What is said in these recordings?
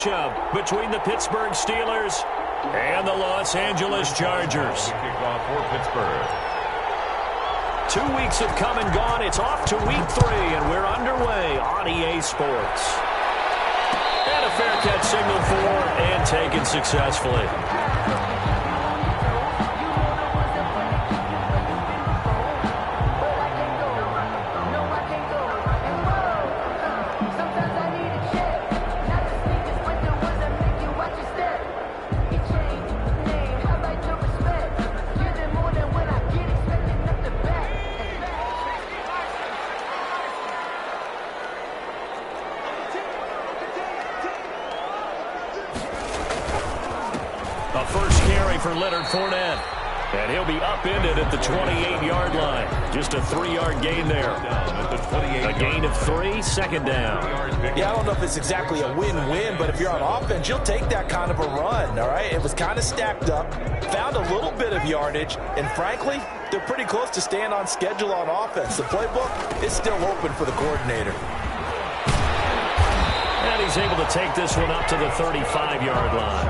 between the Pittsburgh Steelers and the Los Angeles Chargers. Kickoff for Pittsburgh. 2 weeks have come and gone. It's off to week 3, and we're underway on EA Sports. And a fair catch signaled for and taken successfully. A first carry for Leonard Fournette. And he'll be upended at the 28-yard line. Just a 3-yard gain there. A gain of 3, second down. Yeah, I don't know if it's exactly a win-win, but if you're on offense, you'll take that kind of a run, all right? It was kind of stacked up, found a little bit of yardage, and frankly, they're pretty close to staying on schedule on offense. The playbook is still open for the coordinator. And he's able to take this one up to the 35-yard line.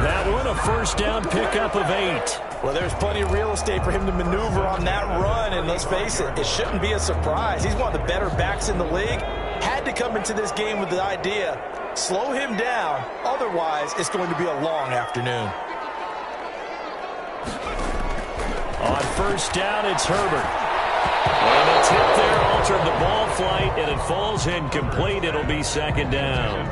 That one, a first down pickup of 8. Well, there's plenty of real estate for him to maneuver on that run, and let's face it, it shouldn't be a surprise. He's one of the better backs in the league. Had to come into this game with the idea, slow him down, otherwise it's going to be a long afternoon. On first down, it's Herbert. And the tip there altered the ball flight, and it falls incomplete. It'll be second down.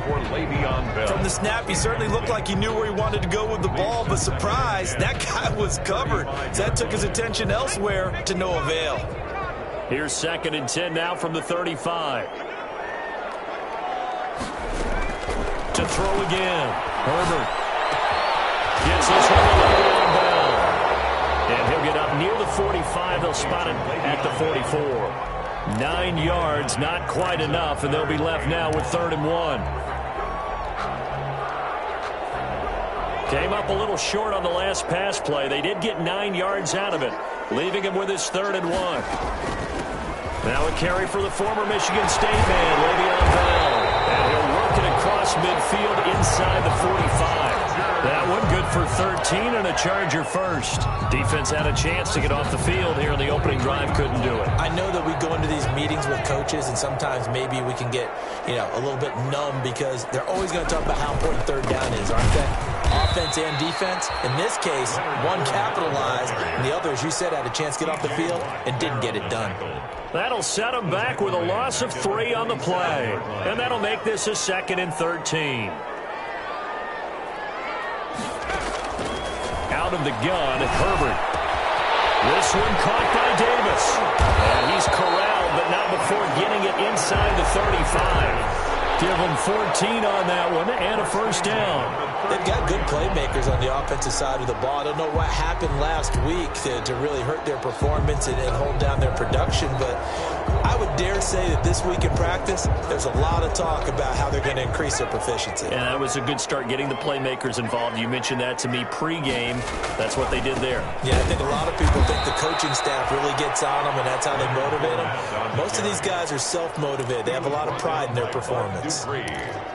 From the snap, he certainly looked like he knew where he wanted to go with the ball, but surprise, that guy was covered. So that took his attention elsewhere to no avail. Here's 2nd and 10 now from the 35. To throw again. Herbert gets this one away on bell. And he'll get up near the 45. They'll spot it at the 44. 9 yards, not quite enough, and they'll be left now with 3rd and 1. Came up a little short on the last pass play. They did get 9 yards out of it, leaving him with his 3rd and 1. Now a carry for the former Michigan State man, Le'Veon Bell. And he'll work it across midfield inside the 45. That one good for 13 and a Charger first. Defense had a chance to get off the field here in the opening drive, couldn't do it. I know that we go into these meetings with coaches, and sometimes maybe we can get, a little bit numb because they're always going to talk about how important 3rd down is, aren't they? Offense and defense. In this case, one capitalized, and the other, as you said, had a chance to get off the field and didn't get it done. That'll set them back with a loss of 3 on the play. And that'll make this a 2nd and 13. Out of the gun, Herbert. This one caught by Davis. And he's corralled, but not before getting it inside the 35. Give them 14 on that one and a first down. They've got good playmakers on the offensive side of the ball. I don't know what happened last week to really hurt their performance and hold down their production, but I would dare say that this week in practice, there's a lot of talk about how they're going to increase their proficiency. And that was a good start getting the playmakers involved. You mentioned that to me pregame. That's what they did there. Yeah, I think a lot of people think the coaching staff really gets on them, and that's how they motivate them. Most of these guys are self-motivated. They have a lot of pride in their performance.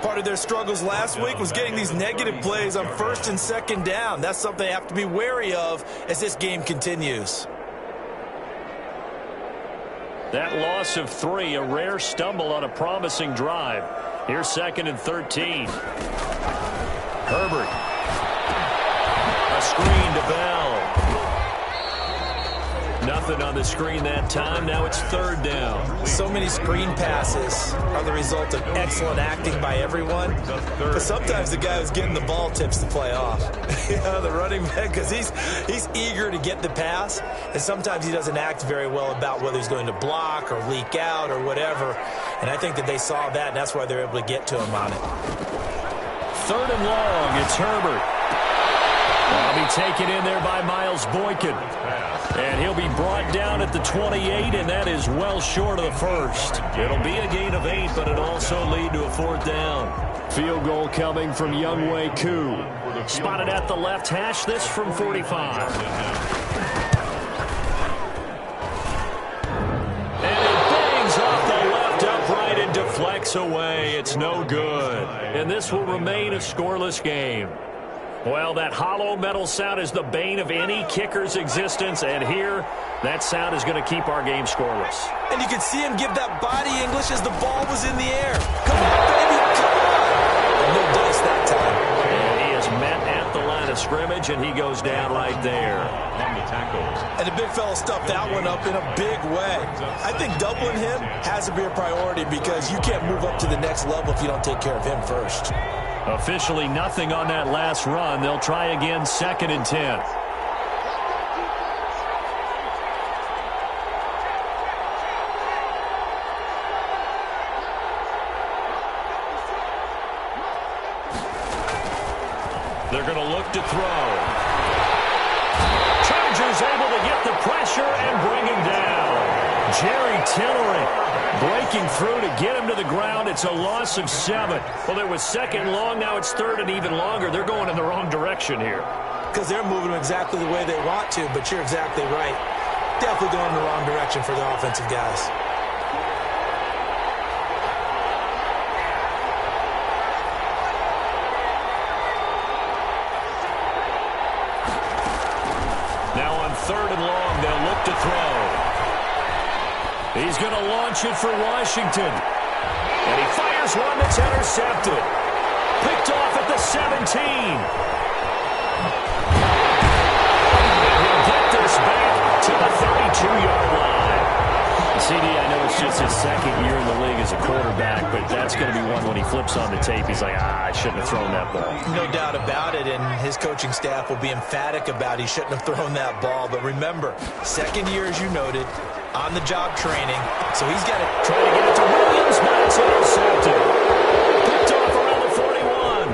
Part of their struggles last week was getting these negative plays on 1st and 2nd down. That's something they have to be wary of as this game continues. That loss of 3, a rare stumble on a promising drive. Here's 2nd and 13. Herbert. A screen to Bell. Nothing on the screen that time. Now it's 3rd down. So many screen passes are the result of excellent acting by everyone. But sometimes the guy who's getting the ball tips the play off. The running back, because he's eager to get the pass. And sometimes he doesn't act very well about whether he's going to block or leak out or whatever. And I think that they saw that, and that's why they're able to get to him on it. 3rd and long. It's Herbert. That'll be taken in there by Miles Boykin. And he'll be brought down at the 28, and that is well short of the first. It'll be a gain of 8, but it'll also lead to a 4th down. Field goal coming from Younghoe Koo. Spotted at the left hash, this from 45. And it bangs off the left upright and deflected deflects away. It's no good. And this will remain a scoreless game. Well, that hollow metal sound is the bane of any kicker's existence, and here, that sound is going to keep our game scoreless. And you can see him give that body English as the ball was in the air. Come on, baby, come on. And no dice that time. And he is met at the line of scrimmage, and he goes down right there. On the tackles. And the big fella stuffed that one up in a big way. I think doubling him has to be a priority because you can't move up to the next level if you don't take care of him first. Officially nothing on that last run. They'll try again, 2nd and 10. They're going to look to throw. Chargers able to get the pressure and bring him down. Jerry Tillery breaking through to get him to the ground. It's a loss of 7. Well, it was 2nd long. Now it's 3rd and even longer. They're going in the wrong direction here. Because they're moving them exactly the way they want to, but you're exactly right. Definitely going in the wrong direction for the offensive guys. Now on 3rd and long, they'll look to throw. He's going to launch it for Washington. And he fires one that's intercepted. Picked off at the 17. And he'll get this back to the 32-yard line. CD, I know it's just his 2nd year in the league as a quarterback, but that's going to be one when he flips on the tape. He's like, I shouldn't have thrown that ball. No doubt about it, and his coaching staff will be emphatic about he shouldn't have thrown that ball. But remember, 2nd year, as you noted, on-the-job training, so he's got to try to get it to Williams, but it's intercepted. Picked off around the 41.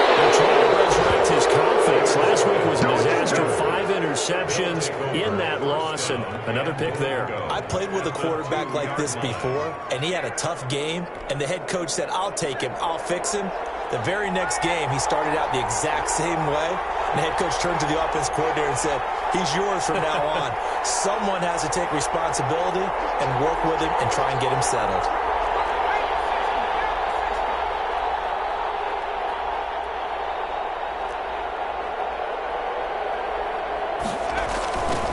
They're trying to resurrect his confidence. Last week was a disaster. 5 interceptions in that loss, and another pick there. I played with a quarterback like this before, and he had a tough game, and the head coach said, I'll take him, I'll fix him. The very next game, he started out the exact same way, and the head coach turned to the offense coordinator and said, he's yours from now on. Someone has to take responsibility and work with him and try and get him settled.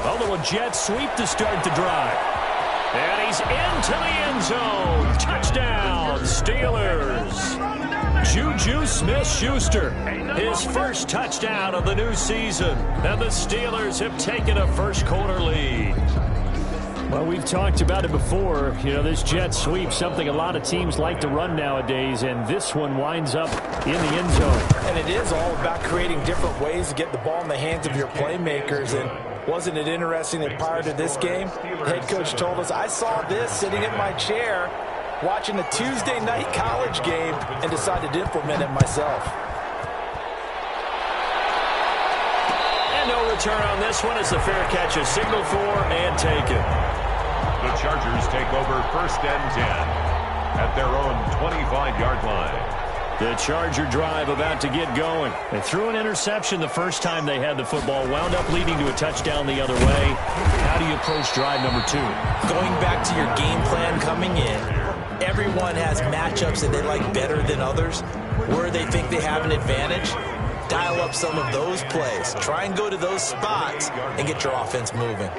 Although a jet sweep to start the drive. And he's into the end zone. Touchdown, Steelers. Juju Smith-Schuster, his first touchdown of the new season. And the Steelers have taken a first-quarter lead. Well, we've talked about it before. You know, this jet sweep, something a lot of teams like to run nowadays, and this one winds up in the end zone. And it is all about creating different ways to get the ball in the hands of your playmakers. And wasn't it interesting that prior to this game, the head coach told us, I saw this sitting in my chair watching a Tuesday night college game and decided to implement it myself. And no return on this one as the fair catch is signaled for and taken. The Chargers take over 1st and 10 at their own 25-yard line. The Charger drive about to get going. They threw an interception the first time they had the football, wound up leading to a touchdown the other way. How do you approach drive number 2? Going back to your game plan coming in, everyone has matchups that they like better than others, where they think they have an advantage. Dial up some of those plays. Try and go to those spots and get your offense moving.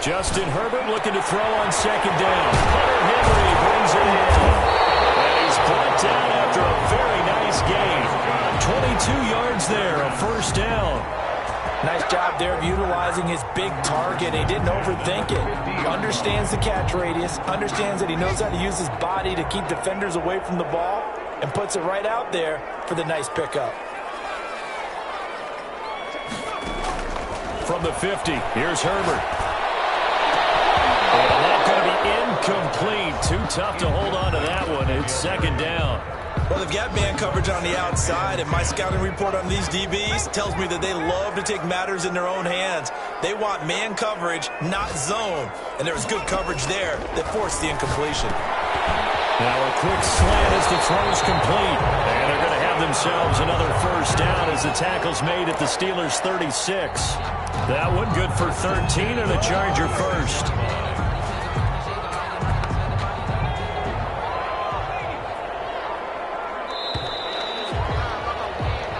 Justin Herbert looking to throw on 2nd down. Hunter Henry brings it in. And he's brought down after a very nice gain. 22 yards there, a 1st down. Nice job there of utilizing his big target. He didn't overthink it. He understands the catch radius, understands that he knows how to use his body to keep defenders away from the ball, and puts it right out there for the nice pickup. From the 50, here's Herbert. And that's going to be incomplete. Too tough to hold on to that one. It's 2nd down. Well, they've got man coverage on the outside, and my scouting report on these DBs tells me that they love to take matters in their own hands. They want man coverage, not zone. And there was good coverage there that forced the incompletion. Now a quick slant as the throw's complete. And they're going to have have themselves another first down as the tackle's made at the Steelers' 36. That one good for 13 and a Charger first.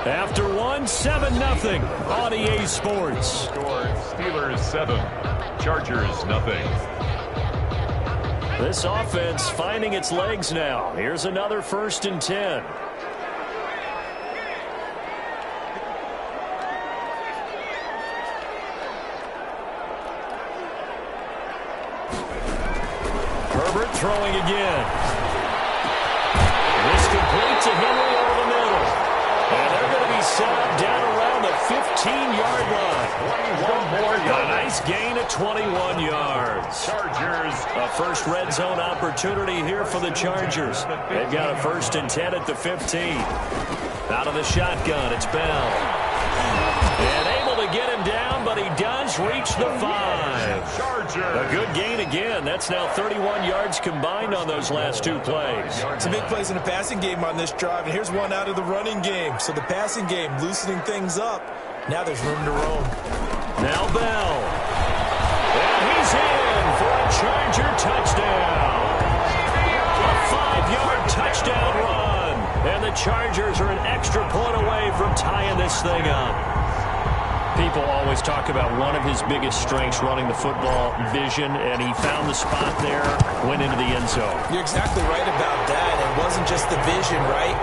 After one, 7-0 on EA Sports. Score Steelers 7, Chargers nothing. This offense finding its legs now. Here's another 1st and 10. Herbert throwing again. This complete to Henry over the middle. And they're going to be set up down around the 15-yard line. 21 more yards. A nice gain of 21 yards. Chargers. A first red zone opportunity here for the Chargers. They've got a 1st and 10 at the 15. Out of the shotgun, it's Bell. And able to get him down, but he does reach the 5. Chargers. A good gain again. That's now 31 yards combined on those last 2 plays. Some big plays in the passing game on this drive, and here's one out of the running game. So the passing game loosening things up. Now there's room to roam. Now Bell. And he's in for a Charger touchdown. A 5-yard touchdown run. And the Chargers are an extra point away from tying this thing up. People always talk about one of his biggest strengths running the football, vision, and he found the spot there, went into the end zone. You're exactly right about that. It wasn't just the vision, right?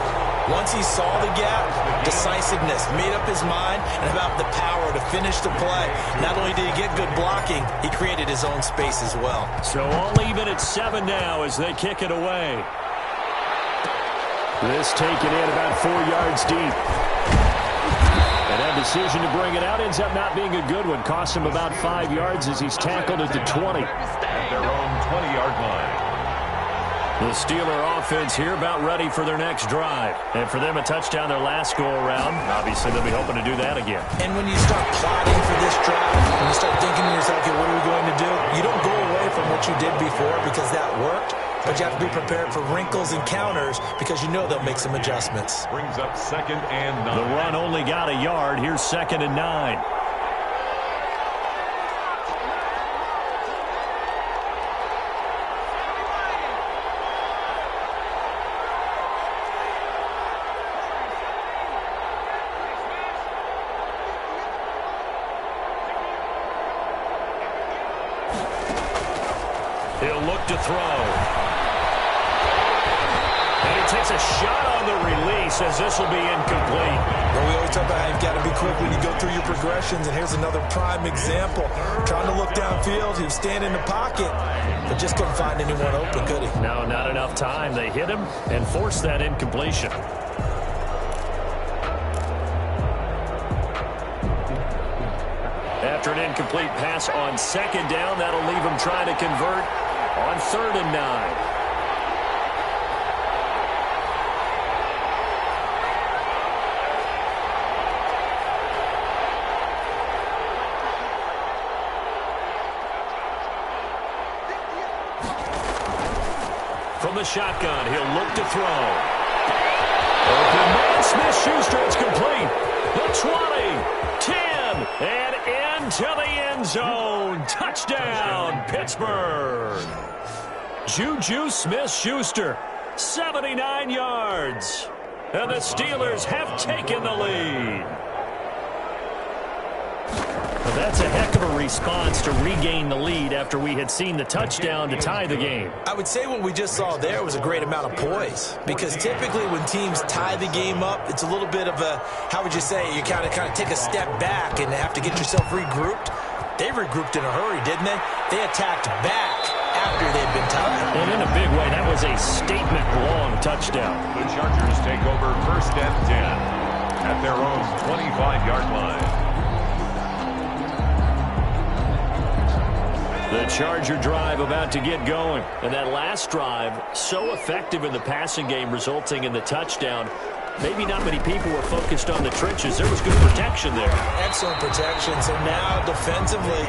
Once he saw the gap, decisiveness, made up his mind, and about the power to finish the play. Not only did he get good blocking, he created his own space as well. So all even at 7 now as they kick it away. This taken in about 4 yards deep. And that decision to bring it out ends up not being a good one. Costs him about 5 yards as he's tackled at the 20. At their own 20-yard line. The Steeler offense here about ready for their next drive. And for them, a touchdown their last go-around. Obviously, they'll be hoping to do that again. And when you start plotting for this drive, when you start thinking to yourself, okay, what are we going to do? You don't go away from what you did before because that worked. But you have to be prepared for wrinkles and counters because you know they'll make some adjustments. Brings up 2nd and 9. The run only got a yard. Here's 2nd and 9. He'll look to throw. And he takes a shot on the release as this will be incomplete. Well, we always talk about how you've got to be quick when you go through your progressions, and here's another prime example. Trying to look downfield, he was standing in the pocket, but just couldn't find anyone open, could he? No, not enough time. They hit him and forced that incompletion. After an incomplete pass on 2nd down, that'll leave him trying to convert on 3rd and 9. From the shotgun, he'll look to throw. Open man, Smith-Schuster, it's complete. The 20, 10, and into the end zone. Touchdown, Pittsburgh. Juju Smith-Schuster, 79 yards. And the Steelers have taken the lead. Well, that's a heck of a response to regain the lead after we had seen the touchdown to tie the game. I would say what we just saw there was a great amount of poise, because typically when teams tie the game up, it's a little bit of a, how would you say, you kind of take a step back and have to get yourself regrouped. They regrouped in a hurry, didn't they? They attacked back after they'd been tied. And in a big way, that was a statement-long touchdown. The Chargers take over 1st and 10 at their own 25-yard line. The Charger drive about to get going. And that last drive, so effective in the passing game, resulting in the touchdown. Maybe not many people were focused on the trenches. There was good protection there. Excellent protection. So now defensively,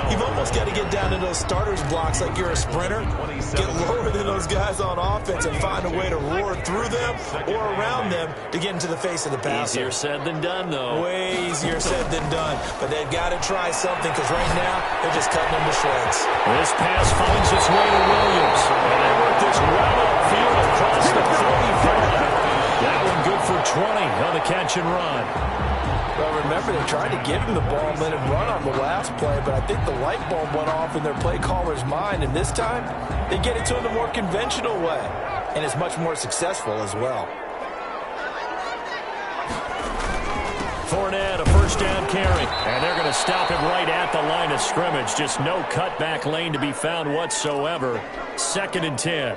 you've almost got to get down to those starters blocks like you're a sprinter. Get lower than those guys on offense and find a way to roar through them or around them to get into the face of the passer. Easier said than done, though. Way easier said than done. But they've got to try something because right now they're just cutting them to shreds. This pass finds its way to Williams. And they work this well upfield across the 35. That one good for 20 on the catch and run. Well, remember, they tried to give him the ball and let him run on the last play, but I think the light bulb went off in their play caller's mind, and this time they get it to him the more conventional way, and it's much more successful as well. Fournette, a first down carry, and they're going to stop him right at the line of scrimmage. Just no cutback lane to be found whatsoever. 2nd and 10.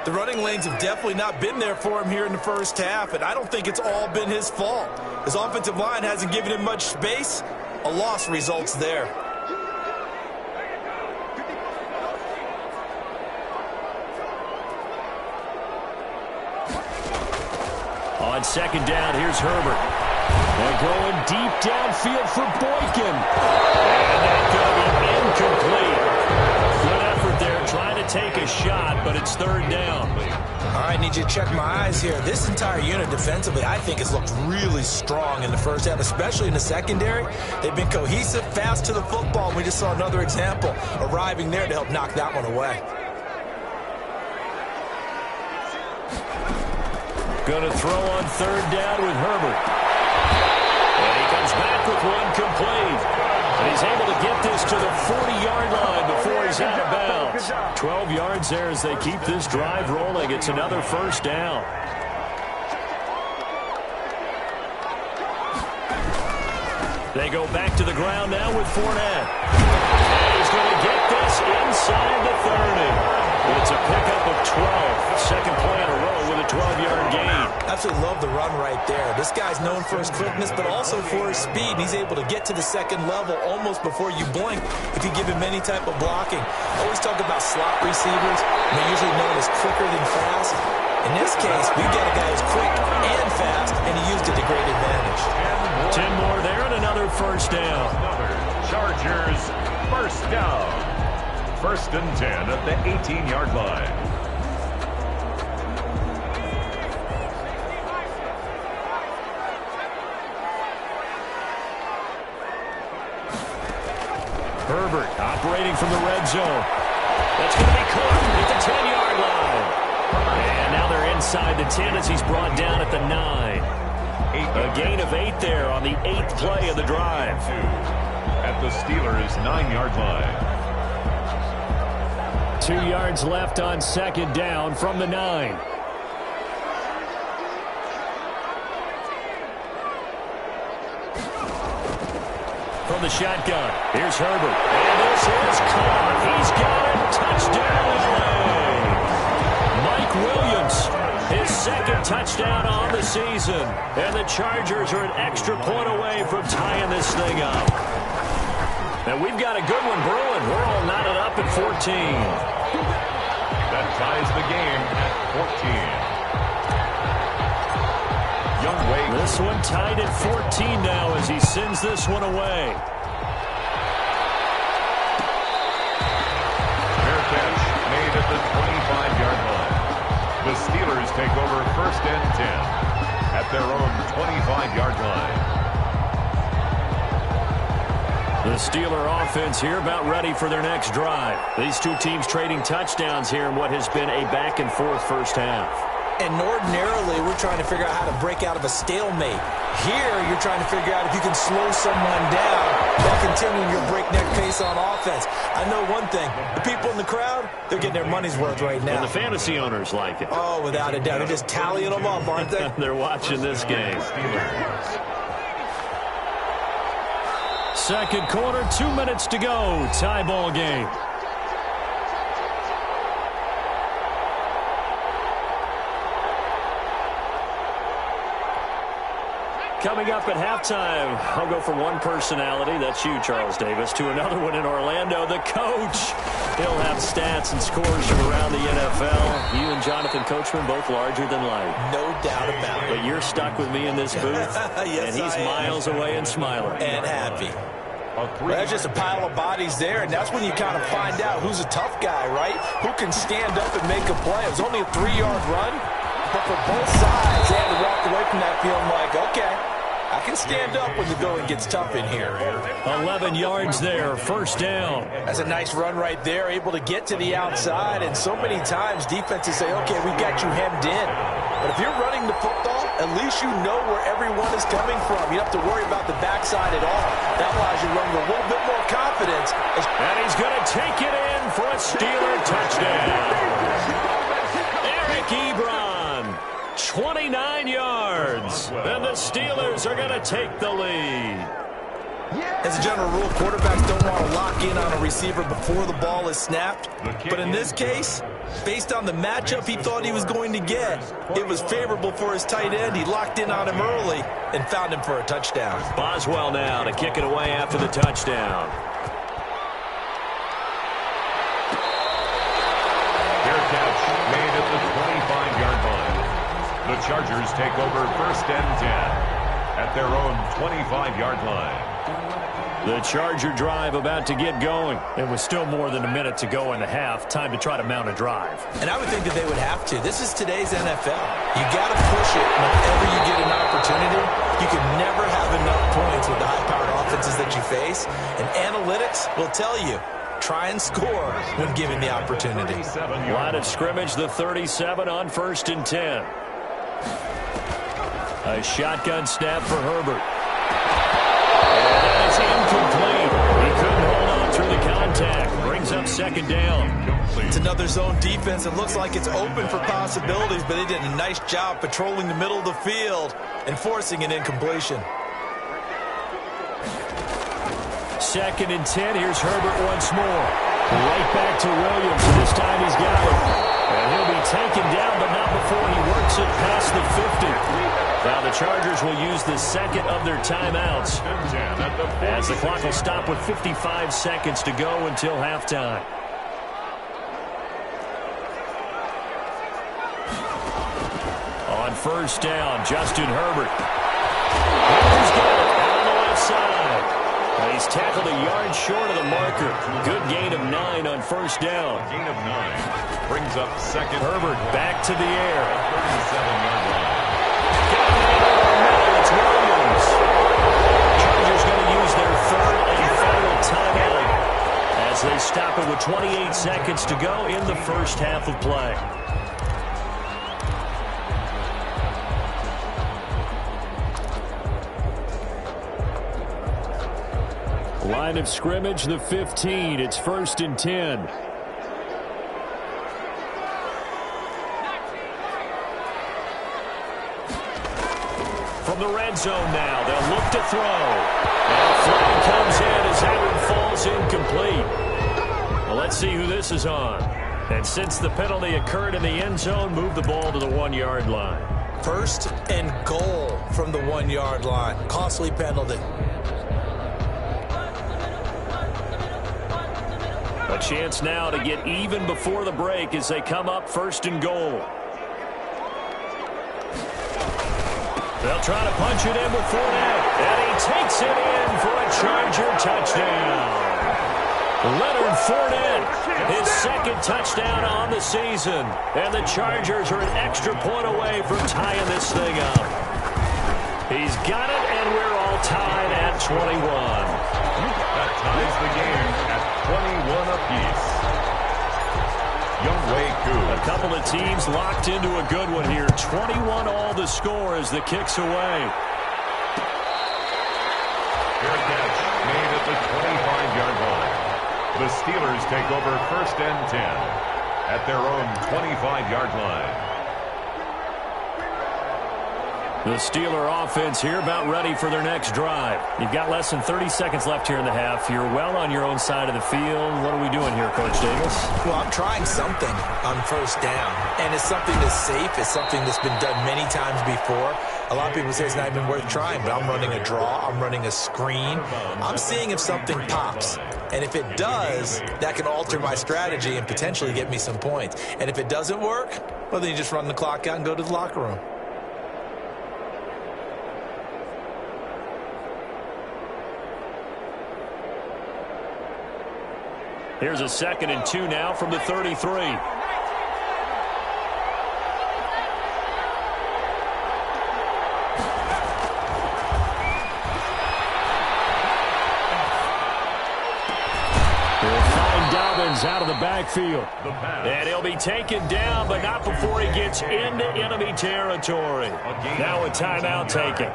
The running lanes have definitely not been there for him here in the first half, and I don't think it's all been his fault. His offensive line hasn't given him much space. A loss results there. On 2nd down, here's Herbert. They're going deep downfield for Boykin. And that's going to be incomplete. Good effort there, trying to take a shot, but it's 3rd down. All right, need you to check my eyes here. This entire unit defensively, I think, has looked really strong in the first half, especially in the secondary. They've been cohesive, fast to the football. We just saw another example arriving there to help knock that one away. Going to throw on 3rd down with Herbert. And he comes back with one complete. And he's able to get this to the 40-yard line before he's out of bounds. 12 yards there as they keep this drive rolling. It's another first down. They go back to the ground now with Fournette. And he's going to get this inside the 30. It's a pickup of 12. Second play in a row with a 12-yard gain. Absolutely love the run right there. This guy's known for his quickness, but also for his speed. And he's able to get to the second level almost before you blink if you give him any type of blocking. I always talk about slot receivers. They're usually known as quicker than fast. In this case, we've got a guy who's quick and fast, and he used it to great advantage. 10 more there and another first down. Another Chargers first down. 1st and 10 at the 18-yard line. Herbert operating from the red zone. That's going to be caught at the 10-yard line. And now they're inside the 10 as he's brought down at the 9. A gain of 8 there on the 8th play of the drive. At the Steelers' 9-yard line. 2 yards left on 2nd down from the 9. From the shotgun, here's Herbert. And this is caught. He's got it. Touchdown, LA. Mike Williams, his 2nd touchdown on the season. And the Chargers are an extra point away from tying this thing up. And we've got a good one brewing. We're all knotted up at 14. That ties the game at 14. Young Wade. This one tied at 14 now as he sends this one away. Fair catch made at the 25-yard line. The Steelers take over 1st and 10 at their own 25-yard line. The Steeler offense here about ready for their next drive. These two teams trading touchdowns here in what has been a back-and-forth first half. And ordinarily, we're trying to figure out how to break out of a stalemate. Here, you're trying to figure out if you can slow someone down while continuing your breakneck pace on offense. I know one thing. The people in the crowd, they're getting their money's worth right now. And the fantasy owners like it. Oh, without a doubt. They're just tallying them up, aren't they? They're watching this game. 2nd quarter, 2 minutes to go. Tie ball game. Coming up at halftime, I'll go from one personality, that's you, Charles Davis, to another one in Orlando, the coach. He'll have stats and scores from around the NFL. You and Jonathan Coachman, both larger than life. No doubt about it. But you're stuck with me in this booth, Yes, and he's miles away and smiling. And happy. Well, that's just a pile of bodies there, and that's when you kind of find out who's a tough guy, right? Who can stand up and make a play. It was only a 3-yard run, but for both sides, they had to walk away from that feeling like, okay, I can stand up when the going gets tough in here. 11 yards there, first down. That's a nice run right there, able to get to the outside, and so many times defenses say, okay, we've got you hemmed in. But if you're running the football, at least you know where everyone is coming from. You don't have to worry about the backside at all. That allows you to run with a little bit more confidence. And he's going to take it in for a Steeler touchdown. Eric Ebron, 29 yards. And the Steelers are going to take the lead. As a general rule, quarterbacks don't want to lock in on a receiver before the ball is snapped. But in this case, based on the matchup he thought he was going to get, it was favorable for his tight end. He locked in on him early and found him for a touchdown. Boswell now to kick it away after the touchdown. Fair catch made at the 25-yard line. The Chargers take over first and 10 at their own 25-yard line. The Charger drive about to get going. It was still more than a minute to go in the half. Time to try to mount a drive. And I would think that they would have to. This is today's NFL. You got to push it whenever you get an opportunity. You can never have enough points with the high-powered offenses that you face. And analytics will tell you, try and score when given the opportunity. Line of scrimmage, the 37 on first and 10. A shotgun snap for Herbert. And it's incomplete. He couldn't hold on through the contact. Brings up second down. It's another zone defense. It looks like it's open for possibilities, but they did a nice job patrolling the middle of the field and forcing an incompletion. Second and 10. Here's Herbert once more. Right back to Williams. This time he's got it. And he'll be taken down, but not before he works it past the 50. Now the Chargers will use the second of their timeouts, as the clock will stop with 55 seconds to go until halftime. On first down, Justin Herbert. He's got it out on the left side. He's tackled a yard short of the marker. Good gain of 9 on first down. Gain of 9 brings up second. Herbert back to the air. 37-yard line. It's Williams. Chargers going to use their third and final timeout as they stop it with 28 seconds to go in the first half of play. Line of scrimmage, the 15. It's first and 10. From the red zone now, they'll look to throw. And a flag comes in as that one falls incomplete. Well, let's see who this is on. And since the penalty occurred in the end zone, move the ball to the 1-yard line. First and goal from the 1-yard line. Costly penalty. A chance now to get even before the break as they come up first and goal. They'll try to punch it in with Fournette, and he takes it in for a Charger touchdown. Leonard Fournette, his second touchdown on the season, and the Chargers are an extra point away from tying this thing up. He's got it, and we're all tied at 21. That ties the game at 21 apiece. A couple of teams locked into a good one here. 21 all the score as the kick's away. Fair catch made at the 25-yard line. The Steelers take over first and 10 at their own 25-yard line. The Steeler offense here about ready for their next drive. You've got less than 30 seconds left here in the half. You're well on your own side of the field. What are we doing here, Coach Davis? Well, I'm trying something on first down, and it's something that's safe. It's something that's been done many times before. A lot of people say it's not even worth trying, but I'm running a draw. I'm running a screen. I'm seeing if something pops. And if it does, that can alter my strategy and potentially get me some points. And if it doesn't work, well, then you just run the clock out and go to the locker room. Here's a 2nd and 2 now from the 33. Out of the backfield. And he'll be taken down, but not before he gets into enemy territory. Now a timeout taken.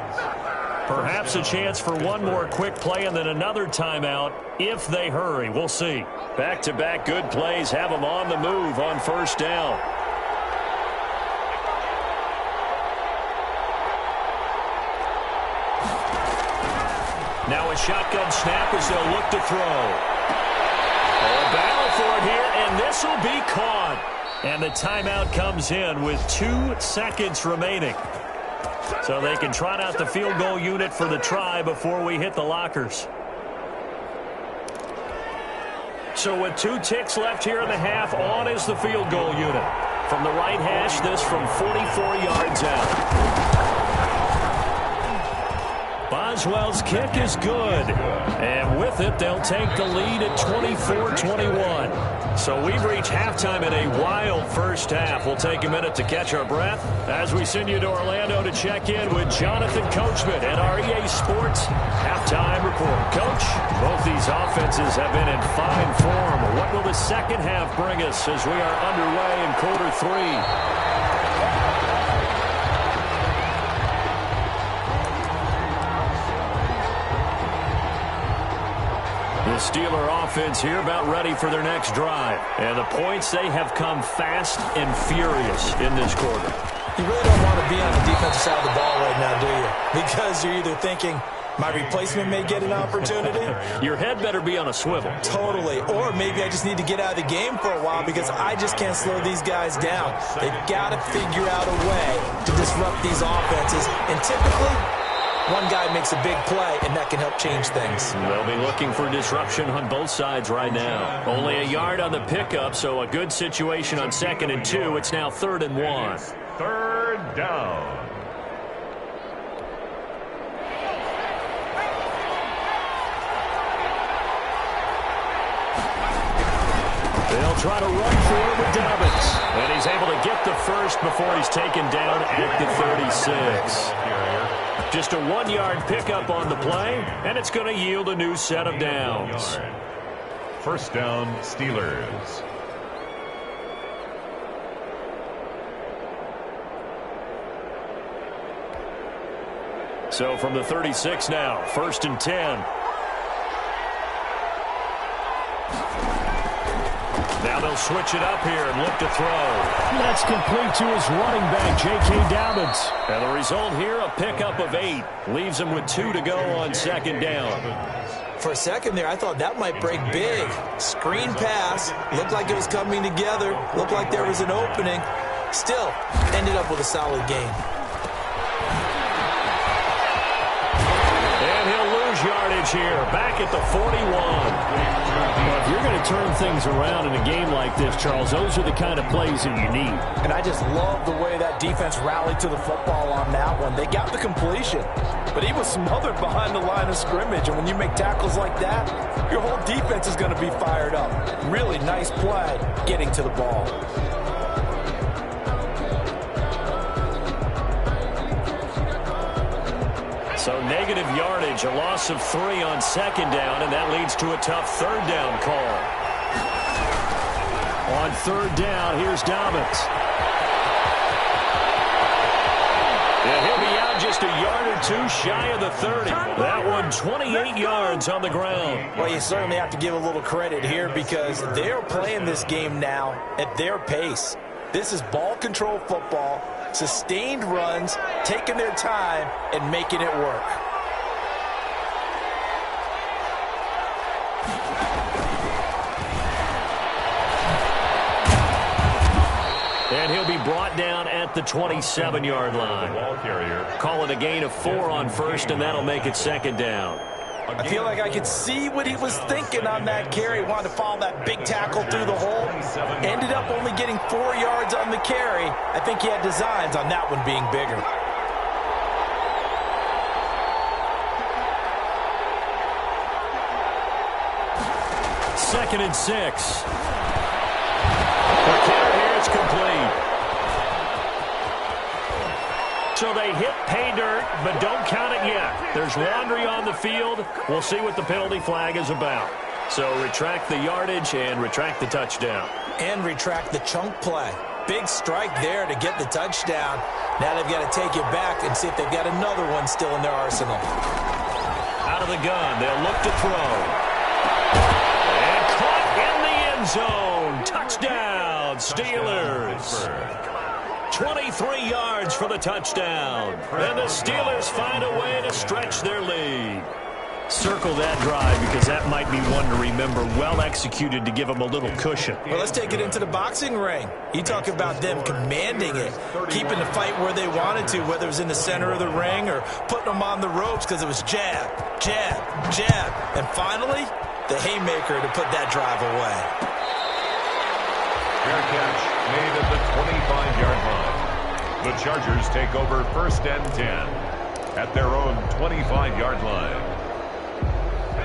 Perhaps a chance for one more quick play and then another timeout if they hurry. We'll see. Back-to-back good plays have them on the move on 1st down. Now a shotgun snap as they'll look to throw. A battle for it here, and this will be caught. And the timeout comes in with 2 seconds remaining. So they can trot out the field goal unit for the try before we hit the lockers. So with 2 ticks left here in the half, on is the field goal unit. From the right hash, this from 44 yards out. Boswell's kick is good. And with it, they'll take the lead at 24-21. So we've reached halftime in a wild first half. We'll take a minute to catch our breath as we send you to Orlando to check in with Jonathan Coachman at our EA Sports Halftime Report. Coach, both these offenses have been in fine form. What will the second half bring us as we are underway in quarter 3? The Steeler offense here about ready for their next drive. And the points, they have come fast and furious in this quarter. You really don't want to be on the defensive side of the ball right now, do you? Because you're either thinking, my replacement may get an opportunity. Your head better be on a swivel. Totally. Or maybe I just need to get out of the game for a while because I just can't slow these guys down. They've got to figure out a way to disrupt these offenses. And typically, one guy makes a big play, and that can help change things. They'll be looking for disruption on both sides right now. Only a yard on the pickup, so a good situation on 2nd and 2. It's now 3rd and 1. 3rd down. They'll try to run for it with Dobbins. And he's able to get the first before he's taken down at the 36. Just a 1-yard pickup on the play, and it's going to yield a new set of downs. 1st down, Steelers. So from the 36 now, 1st and 10. Now they'll switch it up here and look to throw. That's complete to his running back, J.K. Dobbins. And the result here, a pickup of 8. Leaves him with 2 to go on 2nd down. For a second there, I thought that might break big. Screen pass. Looked like it was coming together. Looked like there was an opening. Still, ended up with a solid game. And he'll lose yardage here, back at the 41. Well, if you're going to turn things around in a game like this, Charles, those are the kind of plays that you need. And I just love the way that defense rallied to the football on that one. They got the completion, but he was smothered behind the line of scrimmage. And when you make tackles like that, your whole defense is going to be fired up. Really nice play getting to the ball. So negative yardage, a loss of 3 on 2nd down, and that leads to a tough 3rd down call. On 3rd down, here's Dobbins. And he'll be out just a yard or 2 shy of the 30. That one 28 yards on the ground. Well, you certainly have to give a little credit here because they're playing this game now at their pace. This is ball control football. Sustained runs, taking their time, and making it work. And he'll be brought down at the 27-yard line. Ball carrier. Call it a gain of 4 on 1st, and that'll make it 2nd down. I feel like I could see what he was thinking on that carry. Wanted to follow that big tackle through the hole. Ended up only getting 4 yards on the carry. I think he had designs on that one being bigger. 2nd and 6. The counter here is complete. So they hit pay dirt, but don't count it yet. There's laundry on the field. We'll see what the penalty flag is about. So retract the yardage and retract the touchdown. And retract the chunk play. Big strike there to get the touchdown. Now they've got to take it back and see if they've got another one still in their arsenal. Out of the gun, they'll look to throw. And caught in the end zone. Touchdown, Steelers. 23 yards for the touchdown. And the Steelers find a way to stretch their lead. Circle that drive because that might be one to remember. Well executed to give them a little cushion. Well, let's take it into the boxing ring. You talk about them commanding it, keeping the fight where they wanted to, whether it was in the center of the ring or putting them on the ropes because it was jab, jab, jab. And finally, the haymaker to put that drive away. Fair catch made at the 25-yard line. The Chargers take over 1st and 10 at their own 25-yard line.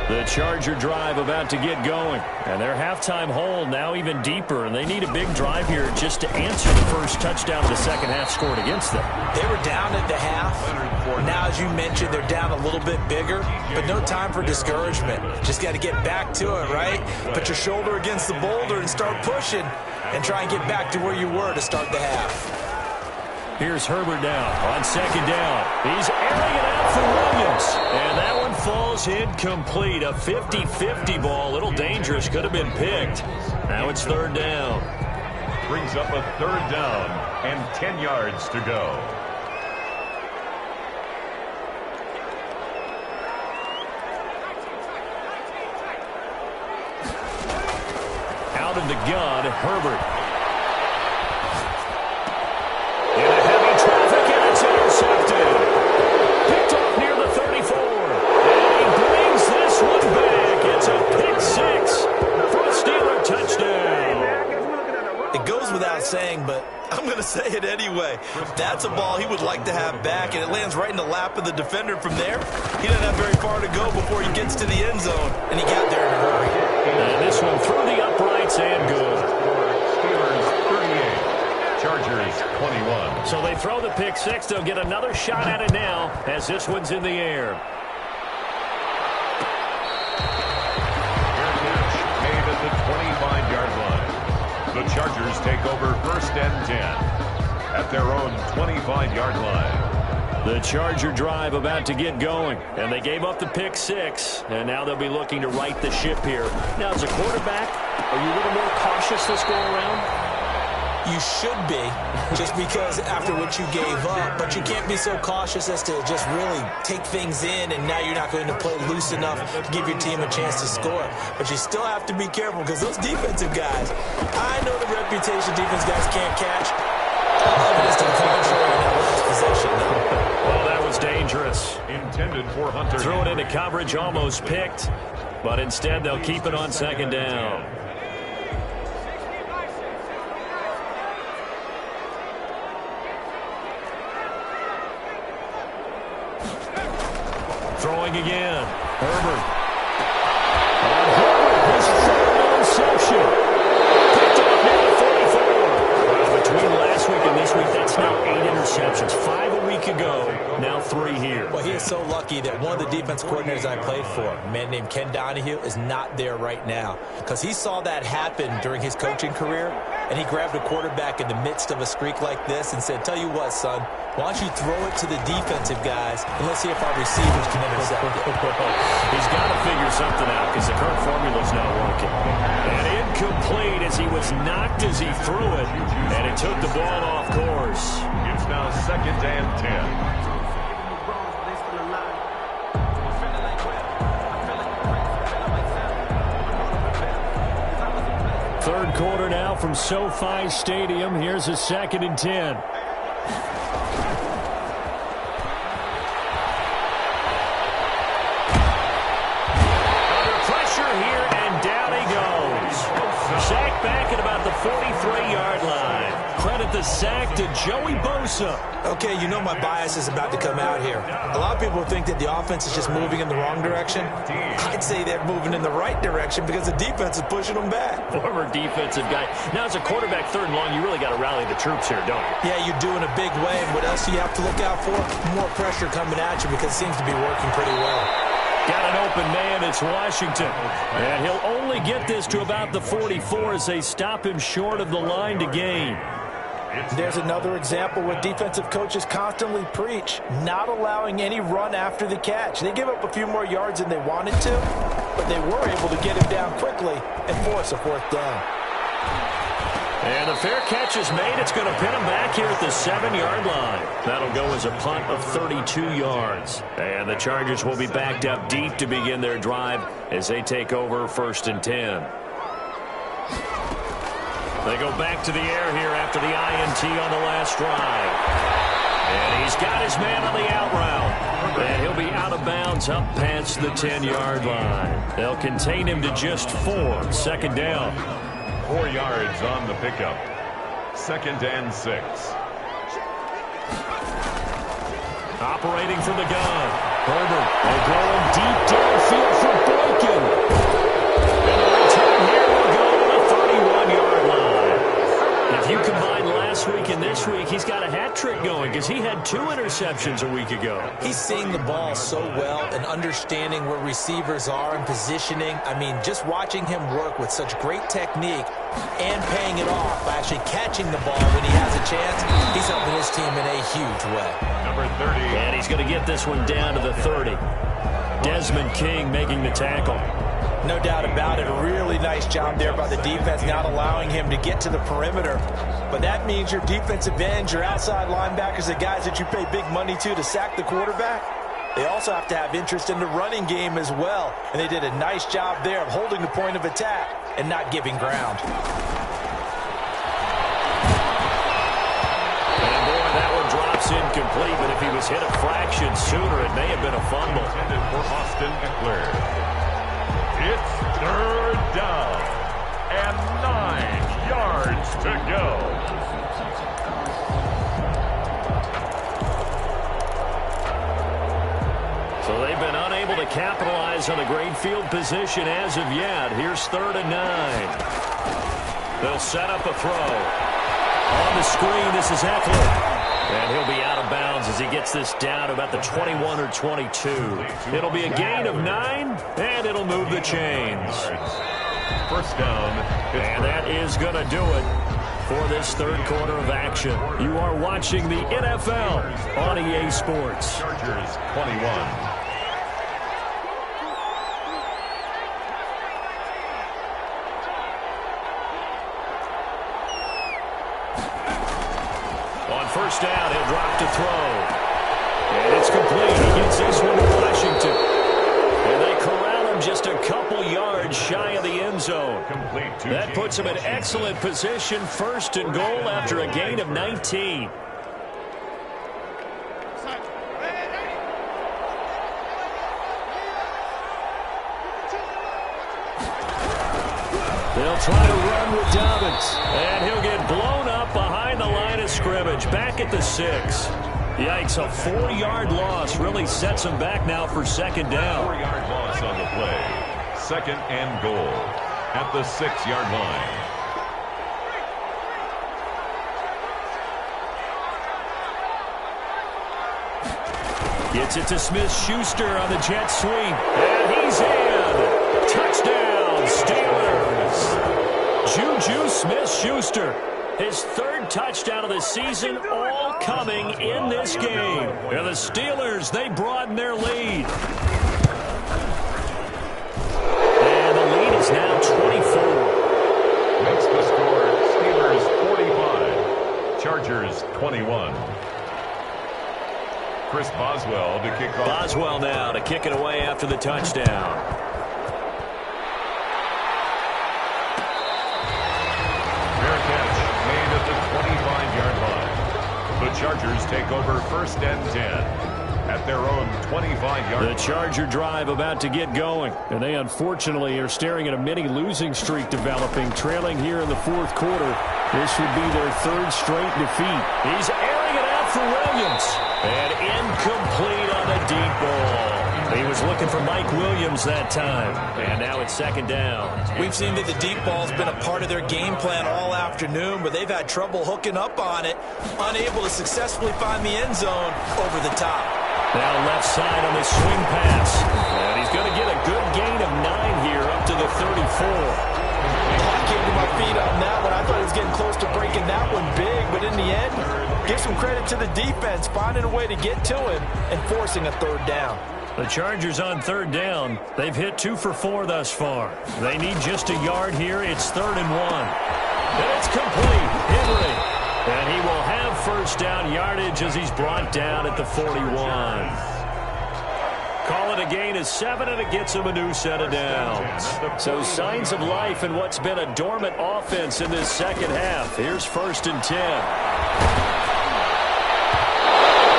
The Charger drive about to get going. And their halftime hole now even deeper. And they need a big drive here just to answer the first touchdown of the second half scored against them. They were down at the half. Now, as you mentioned, they're down a little bit bigger. But no time for discouragement. Just got to get back to it, right? Put your shoulder against the boulder and start pushing. And try and get back to where you were to start the half. Here's Herbert down on 2nd down. He's airing it out for Williams. And that one falls incomplete. A 50-50 ball. A little dangerous. Could have been picked. Now it's 3rd down. Brings up a 3rd down and 10 yards to go. Out of the gun, Herbert. In a heavy traffic, and it's intercepted. Picked off near the 34. And he brings this one back. It's a pick 6 for a Steeler touchdown. It goes without saying, but I'm going to say it anyway. That's a ball he would like to have back, and it lands right in the lap of the defender from there. He doesn't have very far to go before he gets to the end zone, and he got there in a hurry. And this one through the uprights and good. Steelers 38, Chargers 21. So they throw the pick 6. They'll get another shot at it now as this one's in the air. Fair catch made at the 25-yard line. The Chargers take over 1st and 10 at their own 25-yard line. The Charger drive about to get going, and they gave up the pick 6, and now they'll be looking to right the ship here. Now, as a quarterback, are you a little more cautious this go around? You should be, just because after what you gave up, but you can't be so cautious as to just really take things in, and now you're not going to play loose enough to give your team a chance to score. But you still have to be careful because those defensive guys, I know the reputation defense guys can't catch. Evidence to the contrary in that last possession, though. Well, that was dangerous. Intended for Hunter. Threw it into coverage, almost picked, but instead they'll keep it on 2nd down. Throwing again. Herbert. And Herbert, his third interception. Picked up near the 44. Between last week and this week, that's now 8 interceptions. 5 a week ago, now 3 here. Well, he is so lucky that one of the defense coordinators I played for, a man named Ken Donahue, is not there right now. Because he saw that happen during his coaching career, and he grabbed a quarterback in the midst of a streak like this and said, tell you what, son, why don't you throw it to the defensive guys, and let's see if our receivers can intercept it. He's got to figure something out because the current formula's not working. And incomplete as he was knocked as he threw it, and it took the ball off course. It's now 2nd and 10. Third quarter now from SoFi Stadium. Here's a 2nd and 10. Sacked back at about the 43-yard line. Credit with the sack to Joey Bosa. Okay, you know my bias is about to come out here. A lot of people think that the offense is just moving in the wrong direction. I'd say they're moving in the right direction because the defense is pushing them back. Former defensive guy. Now, as a quarterback, 3rd and long, you really got to rally the troops here, don't you? Yeah, you do in a big way. And what else do you have to look out for? More pressure coming at you because it seems to be working pretty well. Got an open man. It's Washington. And he'll only get this to about the 44 as they stop him short of the line to gain. There's another example where defensive coaches constantly preach, not allowing any run after the catch. They give up a few more yards than they wanted to, but they were able to get him down quickly and force a 4th down. And the fair catch is made. It's going to pin him back here at the 7-yard line. That'll go as a punt of 32 yards. And the Chargers will be backed up deep to begin their drive as they take over 1st and 10. They go back to the air here after the INT on the last drive. And he's got his man on the out route. And he'll be out of bounds up past the 10-yard line. They'll contain him to just 4. 2nd down. 4 yards on the pickup. 2nd and 6. Operating from the gun. Herbert, they're going deep downfield for Boykin. And the return here will go to the 31-yard line. If you combine last week and this week, he's got a hat trick going because he had 2 interceptions a week ago. He's seeing the ball so well and understanding where receivers are and positioning. I mean, just watching him work with such great technique and paying it off by actually catching the ball when he has a chance, he's helping his team in a huge way. Number 30. And he's going to get this one down to the 30. Desmond King making the tackle. No doubt about it. A really nice job there by the defense, not allowing him to get to the perimeter. But that means your defensive ends, your outside linebackers, the guys that you pay big money to sack the quarterback, they also have to have interest in the running game as well. And they did a nice job there of holding the point of attack and not giving ground. And boy, that one drops incomplete, but if he was hit a fraction sooner, it may have been a fumble. Intended for Austin Eckler. It's 3rd down and 9 yards to go. So they've been unable to capitalize on a great field position as of yet. Here's 3rd and 9. They'll set up a throw. On the screen, this is Eckler. And he'll be out of bounds as he gets this down to about the 21 or 22. It'll be a gain of 9, and it'll move the chains. 1st down. And that is going to do it for this 3rd quarter of action. You are watching the NFL on EA Sports. Chargers 21. On 1st down, he'll drop to throw. And it's complete. He gets this one to Washington. And they corral him just a couple yards shy of the end zone. That puts him in excellent position, 1st and goal after a gain of 19. They'll try to run with Dobbins. And he'll get blown up behind the line of scrimmage. Back at the 6. Yikes, a 4-yard loss really sets him back now for 2nd down. 4-yard loss on the play. 2nd and goal at the 6-yard line. Gets it to Smith-Schuster on the jet sweep. And he's in. Touchdown, Steelers. Juju Smith-Schuster. His 3rd touchdown of the season, all coming in this game. And the Steelers, they broaden their lead. And the lead is now 24. Makes the score Steelers 45, Chargers 21. Chris Boswell to kick off. Boswell now to kick it away after the touchdown. The Chargers take over 1st and 10 at their own 25-yard line. The Charger drive about to get going, and they unfortunately are staring at a mini losing streak developing, trailing here in the 4th quarter This would be their third straight defeat. He's airing it out for Williams. And incomplete on a deep ball. He was looking for Mike Williams that time. And now it's second down. We've seen that the deep ball's been a part of their game plan all afternoon, but they've had trouble hooking up on it, unable to successfully find the end zone over the top. Now left side on the swing pass. And he's going to get a good gain of 9 here up to the 34. I came to my feet on that one. I thought he was getting close to breaking that one big, but in the end, give some credit to the defense, finding a way to get to him and forcing a third down. The Chargers on third down. They've hit 2 for 4 thus far. They need just a yard here. It's 3rd and 1. And it's complete. Henry. And he will have first down yardage as he's brought down at the 41. Call it a gain of 7, and it gets him a new set of downs. So signs of life in what's been a dormant offense in this second half. Here's 1st and 10.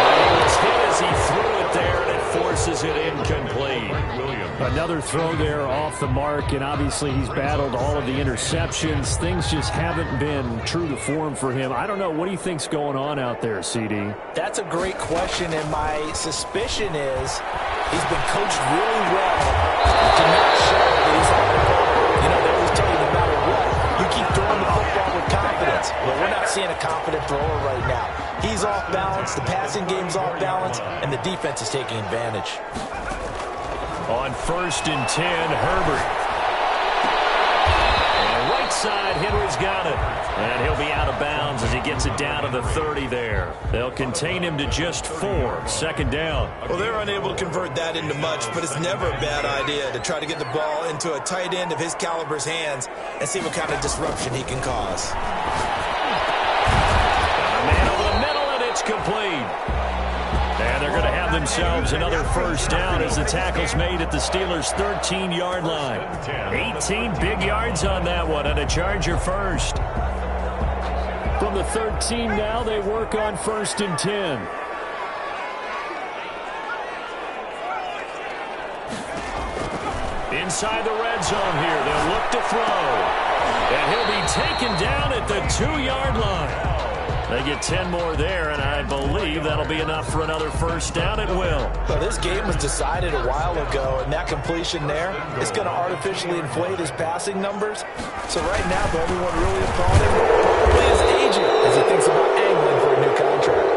And he was hit as he threw it there, and it forces it incomplete. Another throw there off the mark, and obviously he's battled all of the interceptions. Things just haven't been true to form for him. I don't know. What do you think's going on out there, CD? That's a great question, and my suspicion is he's been coached really well to not show that he's on the ball. You know, they always tell you no matter what, you keep throwing the football with confidence. Well, we're not seeing a confident thrower right now. He's off balance, the passing game's off balance, and the defense is taking advantage. On 1st and 10, Herbert. And right side, Henry's got it. And he'll be out of bounds as he gets it down to the 30 there. They'll contain him to just 4. Second down. Well, they're unable to convert that into much, but it's never a bad idea to try to get the ball into a tight end of his caliber's hands and see what kind of disruption he can cause. A man over the middle, and it's complete. And they're going to have themselves another first down as the tackle's made at the Steelers' 13-yard line. 18 big yards on that one, and a Charger first. From the 13 now, they work on 1st and 10. Inside the red zone here, they'll look to throw. And he'll be taken down at the 2-yard line. They get 10 more there, and I believe that'll be enough for another first down at will. Well, this game was decided a while ago, and that completion there is going to artificially inflate his passing numbers. So right now, the only one really applauding probably his agent as he thinks about angling for a new contract.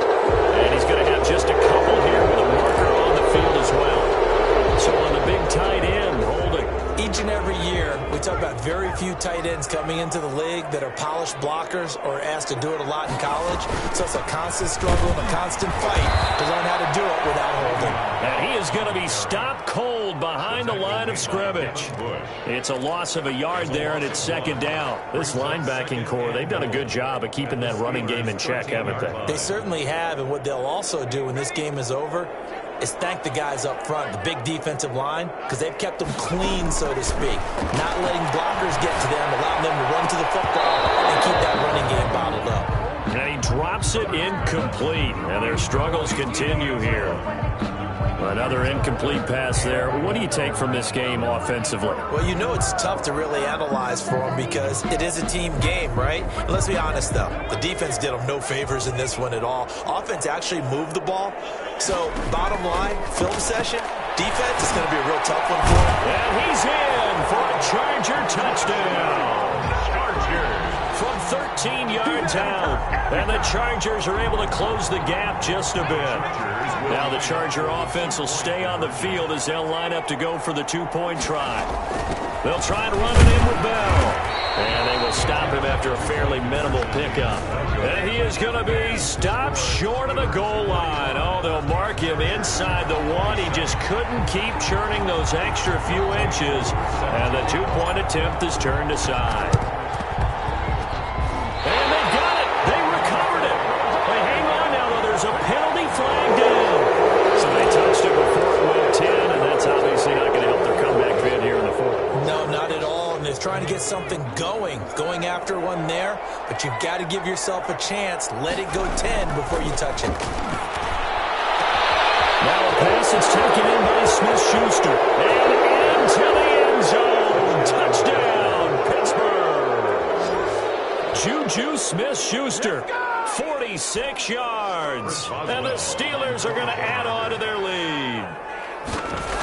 And he's going to have just a couple here with a marker on the field as well. So on the big tight end, holding. Each and every year, we talk about very few tight ends coming into the league that are polished blockers or asked to do it a lot in college. So it's a constant struggle and a constant fight to learn how to do it without holding. And he is going to be stopped cold behind the line of scrimmage. It's a loss of a yard there, and it's second down. This linebacking core, they've done a good job of keeping that running game in check, haven't they? They certainly have, and what they'll also do when this game is over is thank the guys up front, the big defensive line, because they've kept them clean, so to speak. Not letting blockers get to them, allowing them to run to the football and keep that running game bottled up. And he drops it incomplete, and their struggles continue here. Another incomplete pass there. What do you take from this game offensively? Well, you know it's tough to really analyze for them because it is a team game, right? And let's be honest, though. The defense did them no favors in this one at all. Offense actually moved the ball. So, bottom line, film session, defense is going to be a real tough one for him. And he's in for a Charger touchdown. From 13 yards out. And the Chargers are able to close the gap just a bit. Now the Charger offense will stay on the field as they'll line up to go for the two-point try. They'll try and run it in with Bell. And they will stop him after a fairly minimal pickup. And he is going to be stopped short of the goal line. Oh, they'll mark him inside the 1. He just couldn't keep churning those extra few inches. And the two-point attempt is turned aside. And they got it. They recovered it. But hang on now, though. There's a penalty flag down. So they touched it before it went 10, and that's obviously not going to help their comeback bid here in the fourth. No, not at all. And they're trying to get something going after one there. But you've got to give yourself a chance. Let it go 10 before you touch it. Now a pass that's taken in by Smith-Schuster. And into the end zone. Touchdown, Pittsburgh. Juju Smith-Schuster, 46 yards. And the Steelers are going to add on to their lead.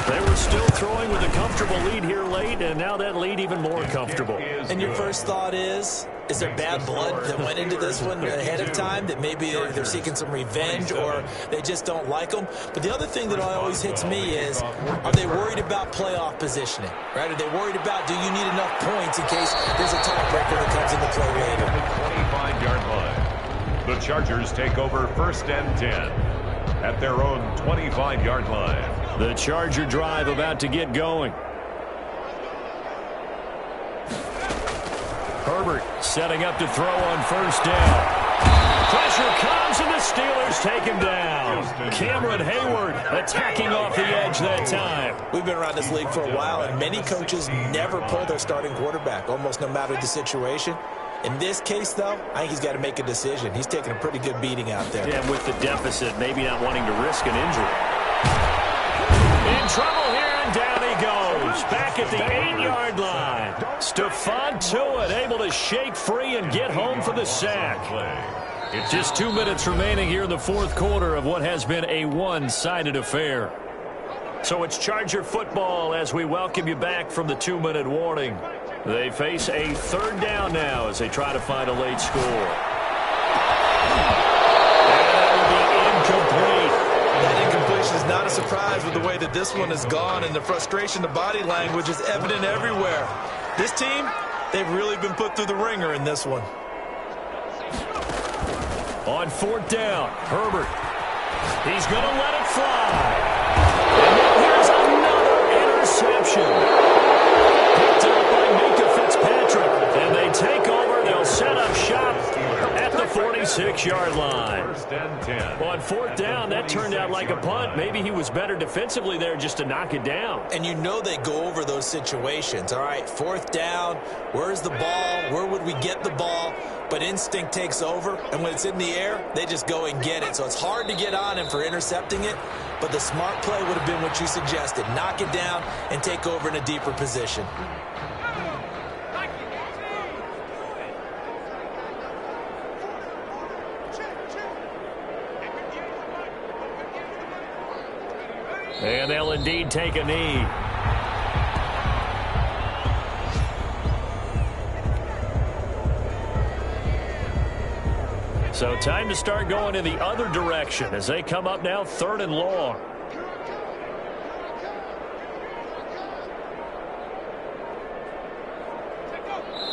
They were still throwing with a comfortable lead here late, and now that lead even more comfortable. And your first thought is there bad blood that went into this one ahead of time, that maybe they're seeking some revenge or they just don't like them? But the other thing that always hits me is, are they worried about playoff positioning? Right? Are they worried about, do you need enough points in case there's a tiebreaker that comes into play later? 25-yard line. The Chargers take over 1st and 10 at their own 25-yard line. The Charger drive about to get going. Herbert setting up to throw on 1st down. Pressure comes and the Steelers take him down. Cameron Hayward attacking off the edge that time. We've been around this league for a while, and many coaches never pull their starting quarterback, almost no matter the situation. In this case, though, I think he's got to make a decision. He's taking a pretty good beating out there. Yeah, with the deficit, maybe not wanting to risk an injury. In trouble here, and down he goes. Back at the 8-yard line. Stephon Tuitt able to shake free and get home for the sack. Just 2 minutes remaining here in the 4th quarter of what has been a one-sided affair. So it's Charger football as we welcome you back from the 2-minute warning. They face a 3rd down now as they try to find a late score. And that will be incomplete. That incompletion is not a surprise with the way that this one has gone, and the frustration, the body language is evident everywhere. This team, they've really been put through the ringer in this one. On 4th down, Herbert. He's going to let it fly. And now here's another interception. Picked up by Minka Fitzpatrick. And they take over. They'll set up shop at the 46-yard line. 1st and 10. On 4th down, that turned out like a punt. Maybe he was better defensively there just to knock it down. And you know they go over those situations. All right, 4th down, where's the ball? Where would we get the ball? But instinct takes over, and when it's in the air, they just go and get it. So it's hard to get on him for intercepting it, but the smart play would have been what you suggested. Knock it down and take over in a deeper position. And they'll indeed take a knee. So time to start going in the other direction as they come up now 3rd and long.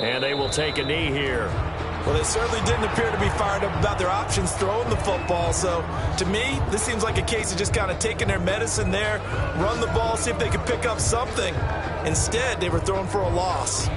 And they will take a knee here. Well, they certainly didn't appear to be fired up about their options throwing the football. So, to me, this seems like a case of just kind of taking their medicine there, run the ball, see if they could pick up something. Instead, they were throwing for a loss.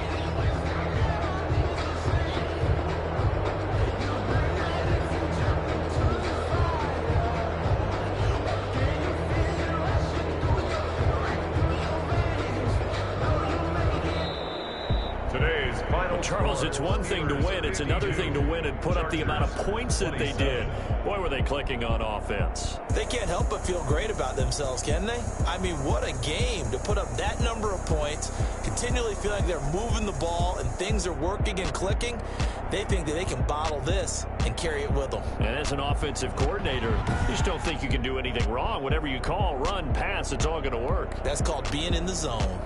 Charles, it's one thing to win. It's another thing to win and put up the amount of points that they did. Boy, were they clicking on offense. They can't help but feel great about themselves, can they? I mean, what a game to put up that number of points, continually feel like they're moving the ball and things are working and clicking. They think that they can bottle this and carry it with them. And as an offensive coordinator, you just don't think you can do anything wrong. Whatever you call, run, pass, it's all going to work. That's called being in the zone.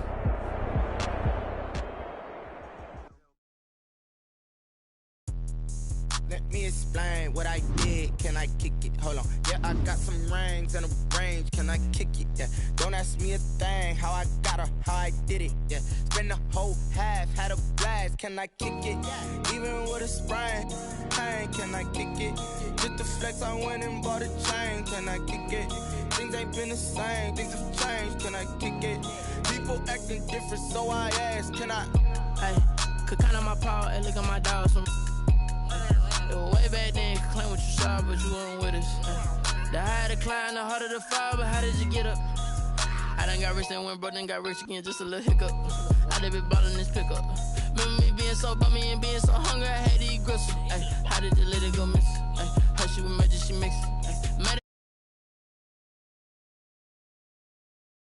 Let me explain what I did. Can I kick it? Hold on. Yeah, I got some rings and a range. Can I kick it? Yeah. Don't ask me a thing. How I got her, how I did it. Yeah. Spend the whole half, had a blast. Can I kick it? Even with a sprain. Pain, can I kick it? Just the flex, I went and bought a chain. Can I kick it? Things ain't been the same. Things have changed. Can I kick it? People acting different, so I ask. Can I? Hey, could count on my power and look at my dogs from. Way back then, claim what you saw, but you weren't with us. The higher the climb, the harder the fall, but how did you get up? I done got rich and went broke, then got rich again, just a little hiccup. I done been ballin' this pickup. Remember me being so bummy and being